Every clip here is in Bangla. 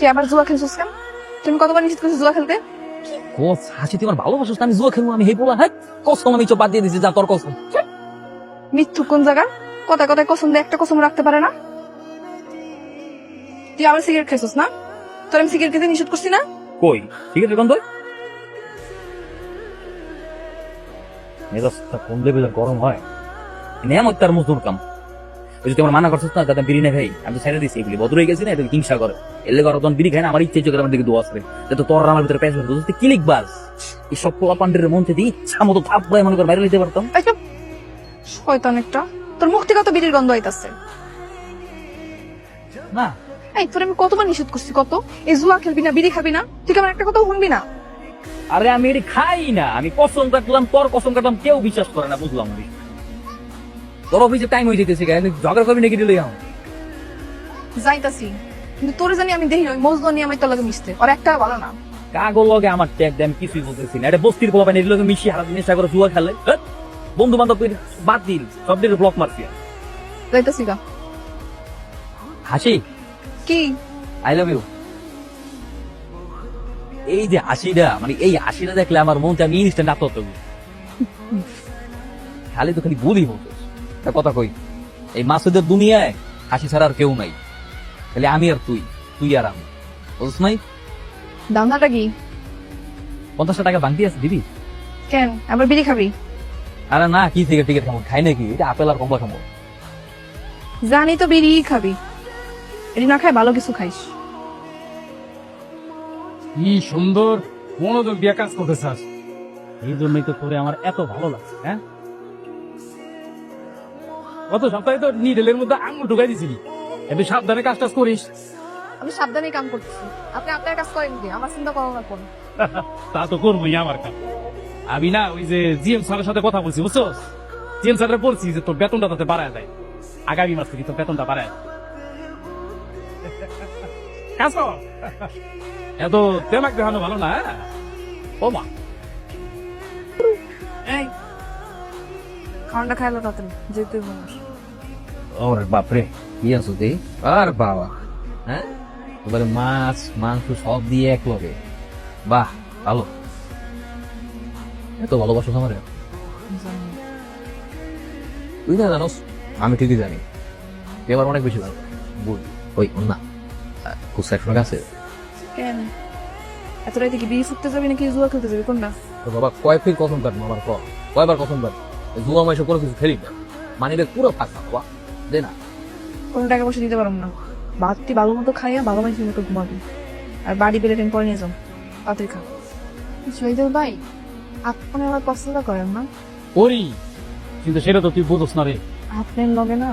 তুই আবার জুয়া খেলছিস কেন? তুমি কতবার নিষেধ করছিস জুয়া খেলতে? হাসি তুই আমার ভালোবাসিস না, আমি জুয়া খেলবো? আমি হেই বলা, হ্যাঁ কসম আমি চোখ বাদ দিয়ে দিছি, যা তোর কসম। মিথ্যু কোন জায়গা? কথায় কথায় কসম দিয়ে একটা কসম রাখতে পারে না। তুই আবার সিগারেট খেয়েছিস না? তোর আমি সিগারেট খেতে নিষেধ করছি না? কই ঠিক আছে গন্ধ মেজাজটা কোন লেভেলে গরম হয়, নেয়ামত তার মজদুর কাম। ওই যে তোমার মানা করছিস না দাদা বিড়ি না ভাই, আমি তো ছেড়ে দিচ্ছি এগুলি, বদল হয়ে গেছি না, এটা হিংসা করে এলে ঘর তখন বিড়ি খায় না, আমার ইচ্ছে চোখের আমার দিকে দোয়া আসবে যাতে তোর আমার ভিতরে প্যাঁচ ধরতে কি লিখবাস এই সব পোলা পান্ডের মধ্যে দিয়ে ইচ্ছা মতো থাপ বয়ে মনে করে বাইরে নিতে পারতাম। আচ্ছা শয়তান একটা, তোর মুখ থেকে কত বিড়ির গন্ধ আইতাছে। না এই তোর আমি কতবার নিষেধ করছি, কত এই জুয়া খেলবি না, বিড়ি খাবি না, তুই আমার একটা কথা শুনবি না। আরে আমি এটি খাই না, আমি কসম কাটলাম, তোর কসম কাটলাম, কেউ বিশ্বাস করে না, বুঝলাম আমি। তোর অফিসে টাইম হয়ে যেতেছে, ঝগড়া করবি নাকি দিলে যাইতাছি, কিন্তু তোরে জানি আমি দেখি ওই মজদু নিয়ে আমি তোর লাগে মিশতে, আর একটা ভালো না। কাগজ লগে আমার ট্যাগ দেয়, আমি কিছুই বলতেছি না। এটা বস্তির পোলা পানি এগুলোকে মিশিয়ে হারা নেশা করে জুয়া খেলে, বন্ধু বান্ধব বাদ দিল, সব দিকে ব্লক মারছি। যাইতাছি গা। হাসি কি? I love you. এই যে হাসিটা, মানে এই হাসিটা দেখলে আমার মনটা আমি ইনস্ট্যান্ট আত্মহত্যা করি। খালি তো খালি বলি বলতো একটা কথা কই, এই মাসুদের দুনিয়ায় হাসি ছাড়া আর কেউ নাই, খালি আমি আর তুই, তুই আর আমি, বুঝছ নাই? দামটা কি? 50 টাকা ভাঙতি আছে দিবি? কেন আবার বিড়ি খাবি? আরে না, কি থেকে টিকিট খাবো, খাই নাকি, এটা আপেল আর কমলা খাবো। জানি তো বিড়ি খাবি, এটি না খাই ভালো কিছু খাইস। কি সুন্দর মনোযোগ দিয়ে কাজ করতে চাস, এই জন্যই তো তোরে আমার এত ভালো লাগছে। হ্যাঁ, গত সপ্তাহে তো নিডেলের মধ্যে আঙুল ঢুকাই দিছিলি, একটু সাবধানে কাজ টাজ করিস। আমি সাবধানে কাম করতেছি, আপনি আপনার কাজ করেন কি, আমার চিন্তা করো না কোন। তা তো করবোই আমার কাজ। আমি না ওই যে জিএম স্যারের সাথে কথা বলছি, বুঝছো? জিএম স্যারের বলছি যে তোর বেতনটা তাতে বাড়ায় দেয়, আগামী মাস থেকে তোর বেতনটা বাড়ায় দেয়। কাজ কর। এত তেমাক দেখানো ভালো না। হ্যাঁ ও মা, এই খাওয়াটা খাইলো তাড়াতাড়ি, যে তুই বলিস। ওরে বাপরে, কি আছো দে? আর বাবা, হ্যাঁ এবারে মাছ মাংস সব দিয়ে এক লগে, বাহ ভালো, এত ভালোবাসো আমার। তুই না জানোস, আমি ঠিকই জানি এবার অনেক বেশি ভালো বুঝ। ওই না খুচরা একশো টাকা আছে? কেন এত রাইতে কি বিড়ি ফুটতে যাবি নাকি জুয়া খেলতে যাবি, কোনটা? তো বাবা কয় ফির কখন কাটবো আমার, কয়বার কখন কাটবো? জুয়া মাইসে কোনো কিছু খেলি না, মানে পুরো ফাঁকা বাবা, দে না। কোনো টাকা পয়সা দিতে পারবো না, ভাতটি ভালো মতো খাইয়া ভালো মানুষের মতো ঘুমাবি, আর বাড়ি বেড়ে ট্রেন পরে নিয়ে যাও, তাড়াতাড়ি খা। শহীদুল ভাই, আপনি আমার পছন্দ করেন না? করি, কিন্তু সেটা তো তুই বুঝোস না রে। আপনার লগে না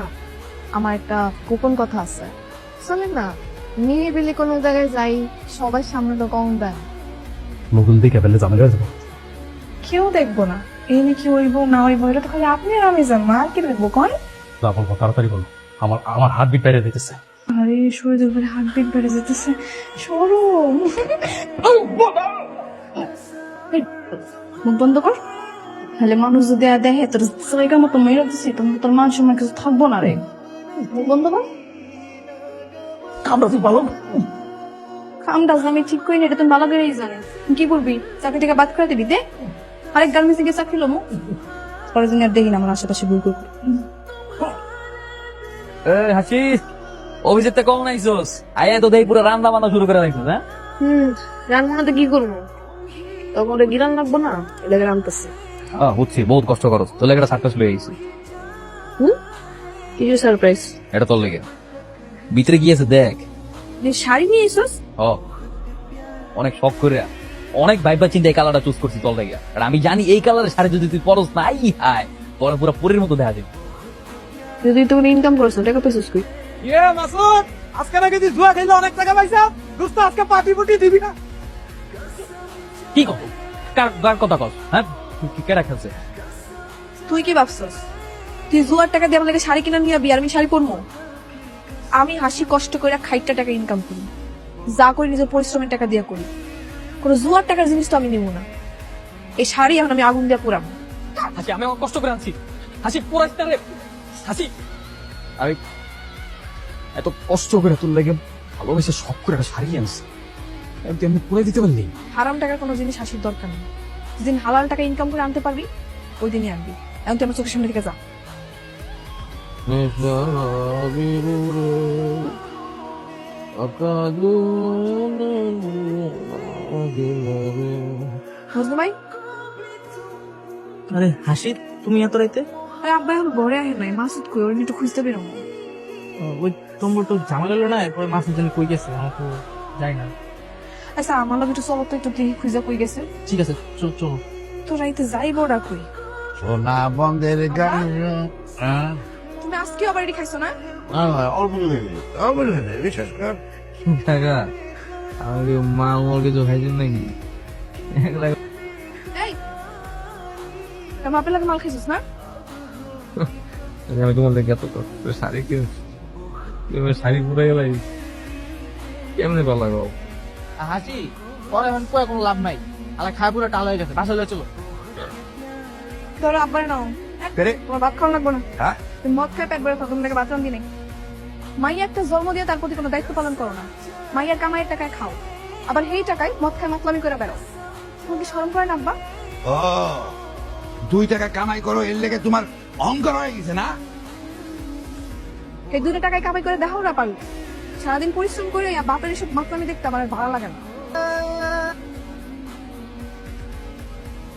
আমার একটা গোপন কথা আছে, শোনেন না, নিরিবিলি কোনো জায়গায় যাই, সবার সামনে তো কম দেয়, মুকুল দিকে ফেলে জানা যাবে, কেউ দেখবো না, এনে কি হইব না হইব এটা তো খালি আপনি আর আমি জানবো, আর কি দেখবো কন? বলবো তাড়াতাড়ি বলো, আমার আমার হাত বিট বেড়ে দিতেছে। আরে শহীদুল ভাই হার্টবিট বেড়ে যেতেছে, সরো মুখ বন্ধ কর, তাহলে মানুষ যদি দেখে তোর জায়গা মতো মেরে দিচ্ছি, তোর মান সম্মান কিছু থাকবো না রে, মুখ বন্ধ কর। আমরা তুই ভালো কামটা আমি ঠিক করি না, এটা তুমি ভালো করেই জানি। কি বলবি, চাকরি থেকে বাদ করে দিবি? দে আরেক গার্মেন্টসে গিয়ে চাকরি লমু, পরের দিন আর দেখি না আমার আশেপাশে ভুল করবো। হাসি অফিসের থেকে কম নাইছোস, আয়া তো দেই পুরো রান্না বান্না শুরু করে রাখছিস। হ্যাঁ রান্না তো কি করবো, তখন ওটা গিরান লাগবো না, এটা রান্নতেছে। বুঝছি, বহুত কষ্ট করো, তোর লেগে একটা সার্কাস লয়ে আইছি। কিছু সারপ্রাইজ? এটা তোর লেগে, ভিতরে গিয়েছে দেখ। শাড়ি নিয়ে এসোস? অনেক শখ করে অনেক ভাইবা চিন্তা এই কালারটা চুজ করছি তোর লেগে, আর আমি জানি এই কালারের শাড়ি যদি তুই পরস না, আই হায় পরে পুরো পরীর মতো দেখা যাবে। যদি তুমি ইনকাম করছো টাকা পেছিস কই? ইয়ে মাসুদ, আজকে নাকি তুই জুয়া খেলে অনেক টাকা পাইছা, দোস্ত আজকে পার্টি ফুটি দিবি না? কি কর, কার কথা কস? হ্যাঁ কেডা খেলছে? তুই কি ভাবছস তুই জুয়ার টাকা দিয়ে আমাকে শাড়ি কিনা নিয়ে যাবি আর আমি শাড়ি পরবো? আমি হাসি কষ্ট করে খাইটা টাকা ইনকাম করি, যা করি নিজের পরিশ্রমের টাকা দিয়ে করি, কোনো জুয়ার টাকার জিনিস তো আমি নেব না। এই শাড়ি এখন আমি আগুন দিয়ে পুরাবো। হাসি আমি আমার কষ্ট করে আনছি, হাসি পুরাইস না রে হাসি, আমি এত কষ্ট করে তোর লেগে ভালোবেসে সব করে একটা শাড়ি আনছি তুই আমি পুরে দিতে পারলি হারাম টাকার কোনো জিনিস হাসির দরকার নেই। যেদিন হালাল টাকা ইনকাম করে আনতে পারবি ওই দিনই আনবি। এখন তুই আমার চোখের সামনে থেকে যা। বুঝলো ভাই? আরে হাসি, তুমি এত রাইতে? আরে আব্বা এখন ঘরে আহে নাই, মাসুদ কই, ওর নিয়ে একটু খুঁজতে বেরোবো। ওই তোমার তো ঝামেলা হলো না, এরপরে মাসের জন্য কই গেছে, আমার তো যাই না। আচ্ছা আমার লোক একটু চলো তো, একটু দেখি খুঁজে কই গেছে। ঠিক আছে, চলো। তো রাইতে যাইবো ওরা কই? সোনা বন্ধের গান তুমি আজকে আবার এটি খাইছো না? অল্প বিশ্বাস কর। টাকা আমাকে মা আমার কিছু খাইছেন নাকি? এই তুমি আপেল লাগে মাল খাইছিস না? আমি তোমার দেখে এত শাড়ি কি শাড়ি পুরে গেলাই কেমনে ভালো লাগো? হাসি পরে এখন কোনো লাভ নাই, আলা খায় পুরো টাল হয়ে গেছে, বাসা হয়ে চলো। ধরো আব্বার নাও। পেরে তোমার ভাত খাওয়া লাগবো না। হ্যাঁ তুমি মদ খায় পেট ভরে থাকো, তুমি তাকে বাথরুম দিনে। মাইয়া একটা জন্ম দিয়ে তার প্রতি কোনো দায়িত্ব পালন করো না। মাইয়ার কামাইয়ের টাকায় খাও, আবার সেই টাকায় মদ খায় মতলামি করে বেরো। তোমার কি শরম করে না আব্বা? ও 2 টাকা কামাই করো, এর লেগে তোমার অহংকার হয়ে গেছে না? এই 2 টাকায় কামাই করে দেখাও না পারো। সারাদিন পরিশ্রম করে বাপের এসব মতলামি দেখতে আমার আর ভালো লাগে না।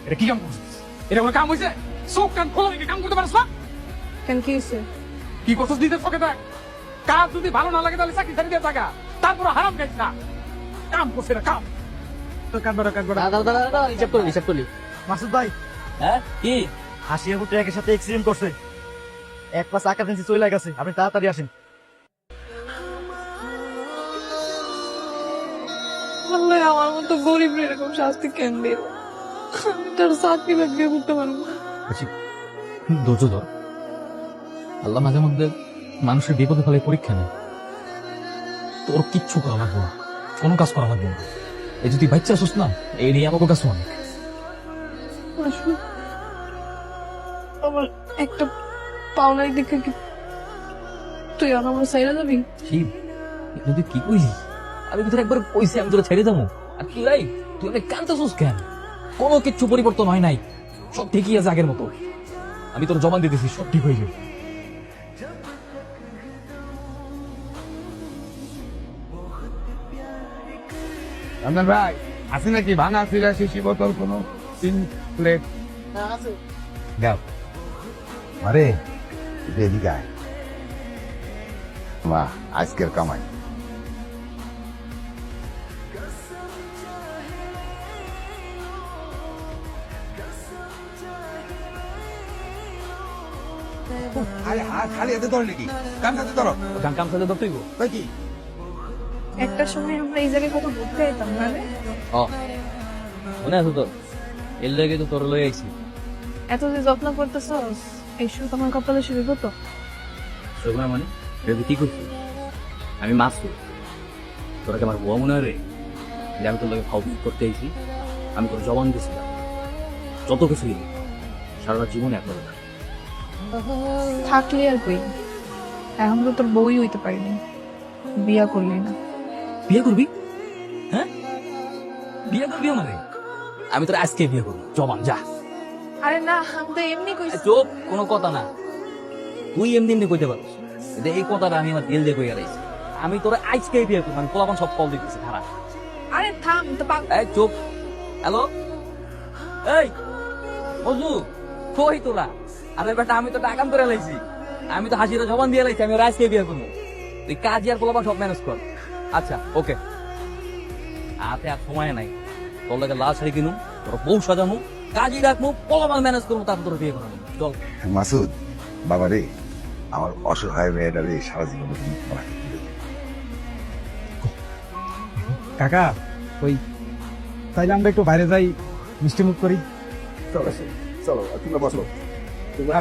এটা কি কাম করছিস? এটা কোনো কাম হয়েছে? চোখ কান খোলা রেখে কাম করতে পারছ না? কেন কি হয়েছে? কি করছিস নিজের চোখে দেখ। কাজ যদি ভালো না লাগে তাহলে চাকরি ছাড়ি দিয়ে থাকা, তারপর হারাম খাইস না। কাম করছে না কাম। দাদা হিসাব করলি মাসুদ ভাই, হ্যাঁ কি হাসি এবং ট্রাকের সাথে অ্যাক্সিডেন্ট করছে, এক পাশ আকাশ নিচে চলে গেছে, আপনি তাড়াতাড়ি আসেন। আল্লাহ আমার মতো গরিব এরকম শাস্তি কেন দিল? তার চাকরি বাকরি করতে পারবো না। ধৈর্য ধর, আল্লাহ মাঝে মধ্যে মানুষের বিপদে ফেলে পরীক্ষা নেয়। তোর কিচ্ছু করা লাগবে না, কোনো কাজ করা লাগবে না। এই যদি বাচ্চা আসুস না, এই নিয়ে আমাকে কাছে অনেক। আসলে আমার একটা পাওনার দিকে কি তুই আর আমার সাইরা যাবি? শিব, তুই কি কইলি? আমি তোর একবার কইছি আমি তোরা ছেড়ে যাবো, আর তুই রাই তুই অনেক কাঁদতেছিস কেন? কোনো কিচ্ছু পরিবর্তন হয় নাই, সব ঠিকই আছে আগের মতো। আমি তোর জবান দিতেছি, সব ঠিক হয়ে যাবে। রমজান ভাই আছে নাকি ভাঙা ফিরা শিশি বোতল কোনো 3 প্লেট দাও? আরে এদিকে আয়। মা আজকের কামাই আরে হাত খালি হাতে ধরে নাকি? কাম হাতে ধরো। কাম সাথে ধরতেই গো তাই কি? একটা সময় আমরা এই জায়গায় কত ঘুরতে যেতাম না রে? মনে আছে তোর? এর লেগে তো তোর লই আইছি। এত যে যত্ন করতেছস, এই সুখ আমার কপালে শুরু হতো। শোভনা মানে এটা তুই কি করছিস? আমি মাসুদ, তোরা কি আমার বউ মনে হয় রে? যে আমি তোর লগে ফাউ করতে আইছি, আমি তোর জবান দিয়েছিলাম যত কিছু দিলি সারা জীবনে এক কথা। থাকলে আর কই, এখন তো তোর বউই হইতে পারিনি, বিয়া করলি না। বিয়ে করবি? হ্যাঁ বিয়ে করবি আমারে? আমি তোর আজকে বিয়ে করবো, জবান যা। আরে না, আমি তো এমনি কইছি। চোপ, কোনো কথা না। তুই এমনি এমনি কইতে পারিস, কিন্তু এই কথাটা আমি আমার দিল দিয়ে কইয়া রাইছি। আমি তোর আজকে বিয়ে করবো, আমি পোলাপন সব কল দিতেছি খারাপ। আরে থাম তো পাগল। এই চুপ। হ্যালো, এই মজু, কই তোরা? আরে বেটা আমি তো টাকাম করে লাইছি, আমি তো হাসির জবান দিয়ে লাইছি, আমি আজকে বিয়ে করবো। তুই কাজ আর পোলাপন সব ম্যানেজ কর। আচ্ছা ওকে, হাতে আর সময় নাই। তোর লাগে লাল শাড়ি কিনুম, তোর বউ সাজামু, কাজই রাখবো, পোলাপন ম্যানেজ করবো, তারপর তোর বিয়ে করবো। চল। মাসুদ বাবা রে, আমার অসহায় মেয়েটা রে সারা জীবন কাকা ওই তাইলে আমরা একটু বাইরে যাই, মিষ্টি মুখ করি। চলো চলো, তোমরা বসো। তোমরা